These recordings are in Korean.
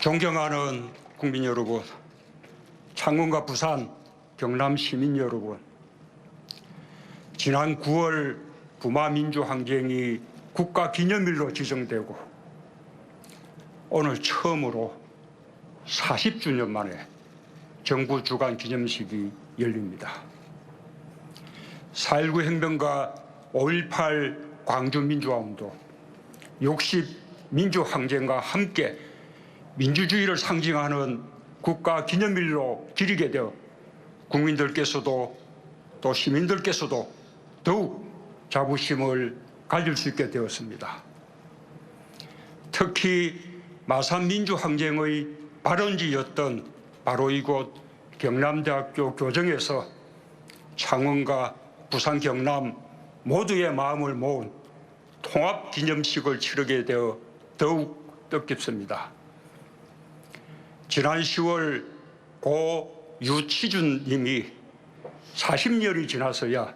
존경하는 국민 여러분, 창원과 부산, 경남 시민 여러분, 지난 9월 부마민주항쟁이 국가기념일로 지정되고 오늘 처음으로 40주년 만에 정부 주관 기념식이 열립니다. 4.19 혁명과 5.18 광주민주화운동, 60 민주항쟁과 함께 민주주의를 상징하는 국가기념일로 기리게 되어 국민들께서도 또 시민들께서도 더욱 자부심을 가질 수 있게 되었습니다. 특히 마산 민주항쟁의 발원지였던 바로 이곳 경남대학교 교정에서 창원과 부산, 경남 모두의 마음을 모은 통합기념식을 치르게 되어 더욱 뜻깊습니다. 지난 10월 고 유치준 님이 40년이 지나서야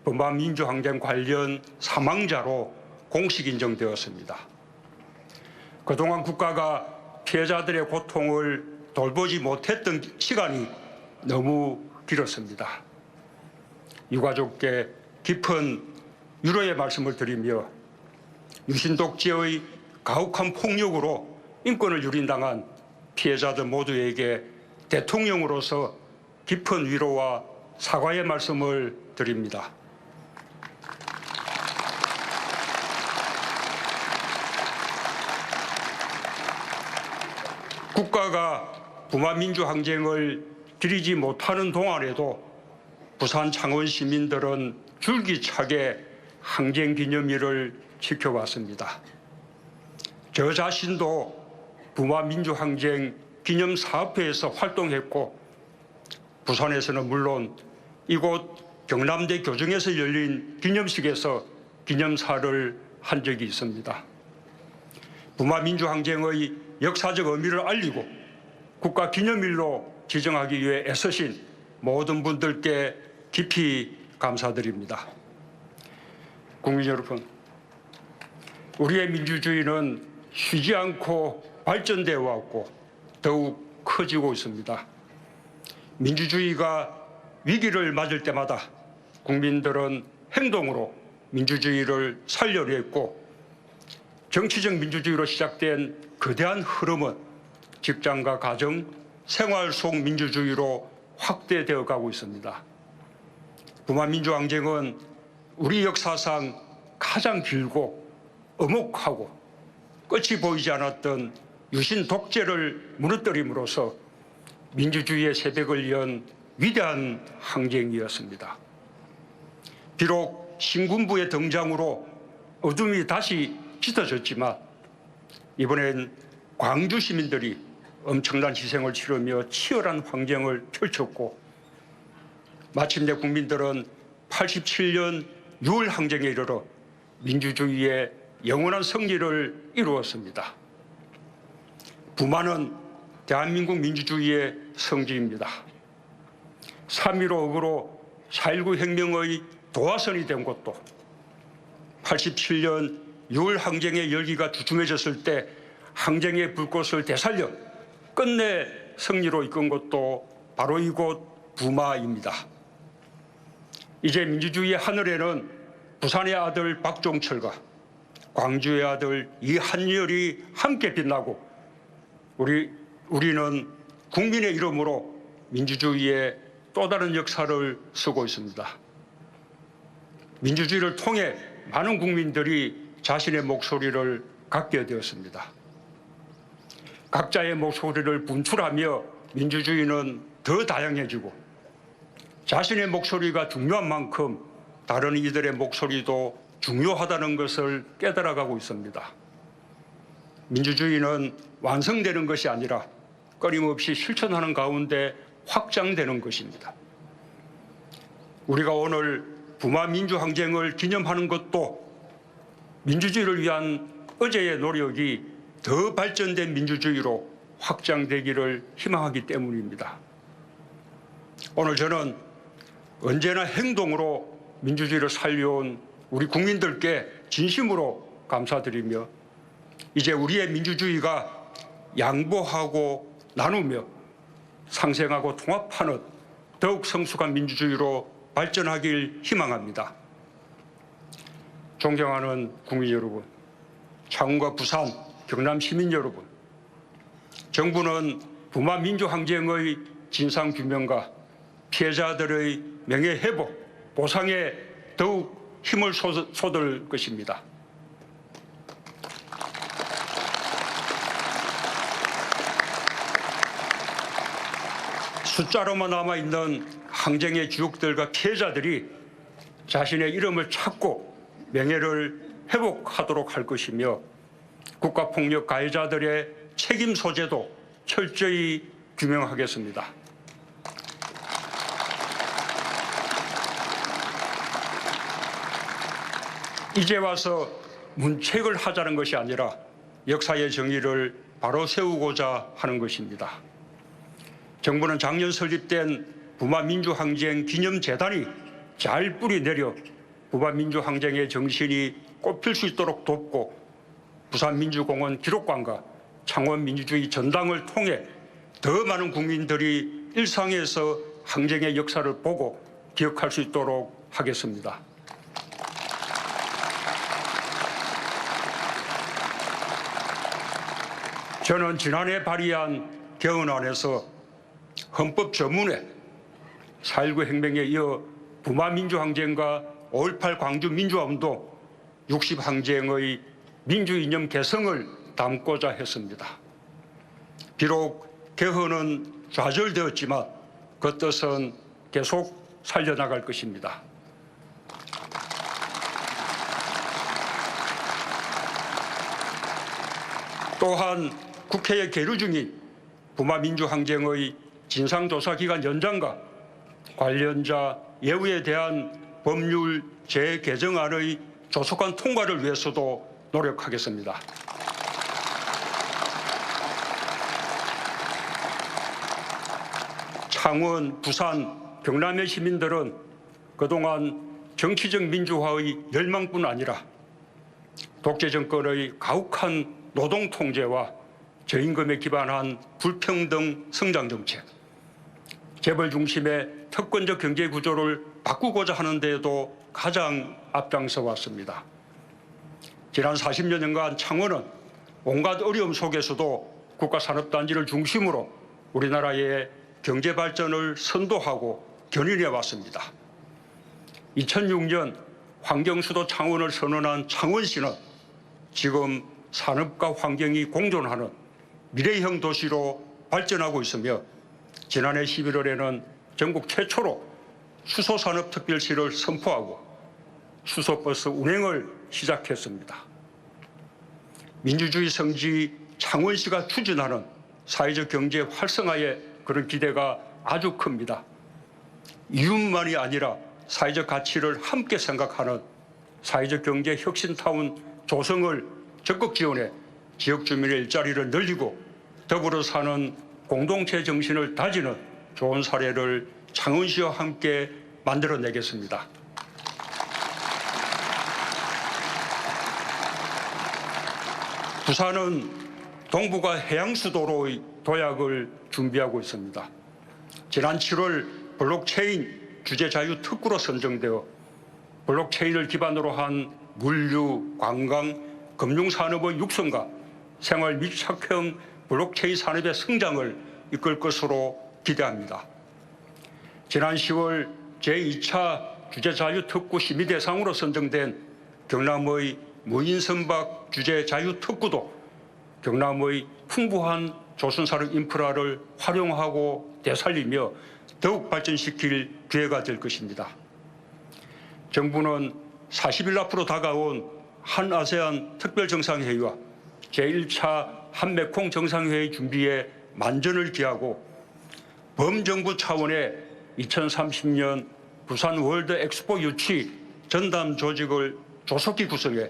부마민주항쟁 관련 사망자로 공식 인정되었습니다. 그동안 국가가 피해자들의 고통을 돌보지 못했던 시간이 너무 길었습니다. 유가족께 깊은 위로의 말씀을 드리며 유신독재의 가혹한 폭력으로 인권을 유린당한 피해자들 모두에게 대통령으로서 깊은 위로와 사과의 말씀을 드립니다. 국가가 부마민주항쟁을 기리지 못하는 동안에도 부산 창원 시민들은 줄기차게 항쟁기념일을 지켜왔습니다. 저 자신도 부마민주항쟁 기념사업회에서 활동했고 부산에서는 물론 이곳 경남대 교정에서 열린 기념식에서 기념사를 한 적이 있습니다. 부마민주항쟁의 역사적 의미를 알리고 국가기념일로 지정하기 위해 애쓰신 모든 분들께 깊이 감사드립니다. 국민 여러분, 우리의 민주주의는 쉬지 않고 발전되어 왔고 더욱 커지고 있습니다. 민주주의가 위기를 맞을 때마다 국민들은 행동으로 민주주의를 살려려 했고 정치적 민주주의로 시작된 거대한 흐름은 직장과 가정, 생활 속 민주주의로 확대되어 가고 있습니다. 부마민주항쟁은 우리 역사상 가장 길고 엄혹하고 끝이 보이지 않았던 유신 독재를 무너뜨림으로써 민주주의의 새벽을 연 위대한 항쟁이었습니다. 비록 신군부의 등장으로 어둠이 다시 짙어졌지만 이번엔 광주 시민들이 엄청난 희생을 치르며 치열한 항쟁을 펼쳤고 마침내 국민들은 87년 6월 항쟁에 이르러 민주주의의 영원한 승리를 이루었습니다. 부마는 대한민국 민주주의의 성지입니다. 3.15 억으로 4.19 혁명의 도화선이 된 곳도 87년 6월 항쟁의 열기가 주춤해졌을 때 항쟁의 불꽃을 되살려 끝내 승리로 이끈 곳도 바로 이곳 부마입니다. 이제 민주주의의 하늘에는 부산의 아들 박종철과 광주의 아들 이한열이 함께 빛나고 우리는 국민의 이름으로 민주주의의 또 다른 역사를 쓰고 있습니다. 민주주의를 통해 많은 국민들이 자신의 목소리를 갖게 되었습니다. 각자의 목소리를 분출하며 민주주의는 더 다양해지고 자신의 목소리가 중요한 만큼 다른 이들의 목소리도 중요하다는 것을 깨달아가고 있습니다. 민주주의는 완성되는 것이 아니라 끊임없이 실천하는 가운데 확장되는 것입니다. 우리가 오늘 부마민주항쟁을 기념하는 것도 민주주의를 위한 어제의 노력이 더 발전된 민주주의로 확장되기를 희망하기 때문입니다. 오늘 저는 언제나 행동으로 민주주의를 살려온 우리 국민들께 진심으로 감사드리며 이제 우리의 민주주의가 양보하고 나누며 상생하고 통합하는 더욱 성숙한 민주주의로 발전하길 희망합니다. 존경하는 국민 여러분, 창원과 부산, 경남 시민 여러분, 정부는 부마 민주항쟁의 진상규명과 피해자들의 명예회복, 보상에 더욱 힘을 쏟을 것입니다. 숫자로만 남아있는 항쟁의 주역들과 피해자들이 자신의 이름을 찾고 명예를 회복하도록 할 것이며 국가폭력 가해자들의 책임 소재도 철저히 규명하겠습니다. 이제 와서 문책을 하자는 것이 아니라 역사의 정의를 바로 세우고자 하는 것입니다. 정부는 작년 설립된 부마민주항쟁 기념재단이 잘 뿌리내려 부마민주항쟁의 정신이 꽃필 수 있도록 돕고 부산민주공원 기록관과 창원민주주의 전당을 통해 더 많은 국민들이 일상에서 항쟁의 역사를 보고 기억할 수 있도록 하겠습니다. 저는 지난해 발의한 개헌안에서 헌법 전문에 4.19 혁명에 이어 부마민주항쟁과 5.18 광주민주화운동, 60항쟁의 민주이념 개성을 담고자 했습니다. 비록 개헌은 좌절되었지만 그 뜻은 계속 살려나갈 것입니다. 또한 국회에 계류 중인 부마민주항쟁의 진상조사기간 연장과 관련자 예우에 대한 법률 재개정안의 조속한 통과를 위해서도 노력하겠습니다. 창원, 부산, 경남의 시민들은 그동안 정치적 민주화의 열망뿐 아니라 독재 정권의 가혹한 노동 통제와 저임금에 기반한 불평등 성장 정책, 재벌 중심의 특권적 경제 구조를 바꾸고자 하는 데에도 가장 앞장서 왔습니다. 지난 40여 년간 창원은 온갖 어려움 속에서도 국가산업단지를 중심으로 우리나라의 경제 발전을 선도하고 견인해 왔습니다. 2006년 환경수도 창원을 선언한 창원시는 지금 산업과 환경이 공존하는 미래형 도시로 발전하고 있으며 지난해 11월에는 전국 최초로 수소산업특별시를 선포하고 수소버스 운행을 시작했습니다. 민주주의 성지 창원시가 추진하는 사회적 경제 활성화에 그런 기대가 아주 큽니다. 이윤만이 아니라 사회적 가치를 함께 생각하는 사회적 경제 혁신타운 조성을 적극 지원해 지역 주민의 일자리를 늘리고 더불어 사는 공동체 정신을 다지는 좋은 사례를 창원시와 함께 만들어내겠습니다. 부산은 동부가 해양수도로의 도약을 준비하고 있습니다. 지난 7월 블록체인 주제자유 특구로 선정되어 블록체인을 기반으로 한 물류, 관광, 금융산업의 육성과 생활 밀착형 블록체인 산업의 성장을 이끌 것으로 기대합니다. 지난 10월 제2차 주제자유특구 심의대상으로 선정된 경남의 무인선박 주제자유특구도 경남의 풍부한 조선산업 인프라를 활용하고 되살리며 더욱 발전시킬 기회가 될 것입니다. 정부는 40일 앞으로 다가온 한아세안 특별정상회의와 제1차 한메콩 정상회의 준비에 만전을 기하고 범정부 차원의 2030년 부산 월드 엑스포 유치 전담 조직을 조속히 구성해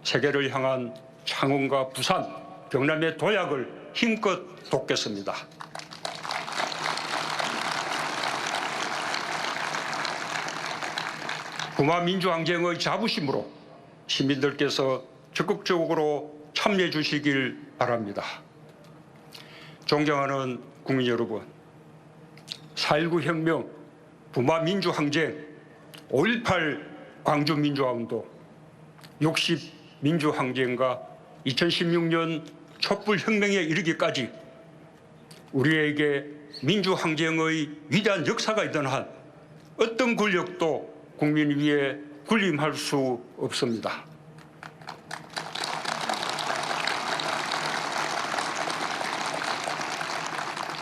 세계를 향한 창원과 부산, 경남의 도약을 힘껏 돕겠습니다. 부마민주항쟁의 자부심으로 시민들께서 적극적으로 참여해 주시길 바랍니다. 존경하는 국민 여러분, 4.19 혁명, 부마 민주항쟁, 5.18 광주 민주화운동, 60 민주항쟁과 2016년 촛불혁명에 이르기까지 우리에게 민주항쟁의 위대한 역사가 있던 한 어떤 권력도 국민 위에 군림할 수 없습니다.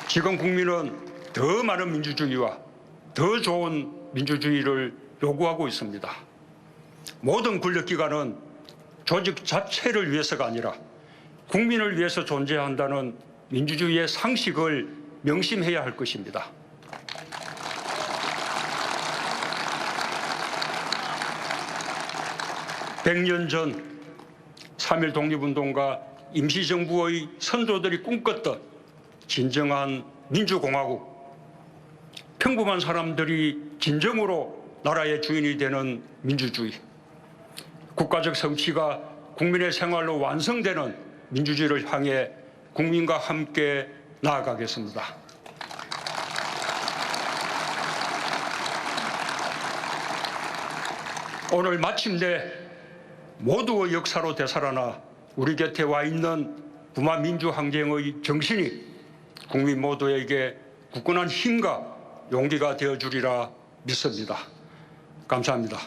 지금 국민은 더 많은 민주주의와 더 좋은 민주주의를 요구하고 있습니다. 모든 권력기관은 조직 자체를 위해서가 아니라 국민을 위해서 존재한다는 민주주의의 상식을 명심해야 할 것입니다. 100년 전 3.1 독립운동가 임시정부의 선조들이 꿈꿨던 진정한 민주공화국, 평범한 사람들이 진정으로 나라의 주인이 되는 민주주의, 국가적 성취가 국민의 생활로 완성되는 민주주의를 향해 국민과 함께 나아가겠습니다. 오늘 마침내 모두의 역사로 되살아나 우리 곁에 와 있는 부마 민주항쟁의 정신이 국민 모두에게 굳건한 힘과 용기가 되어주리라 믿습니다. 감사합니다.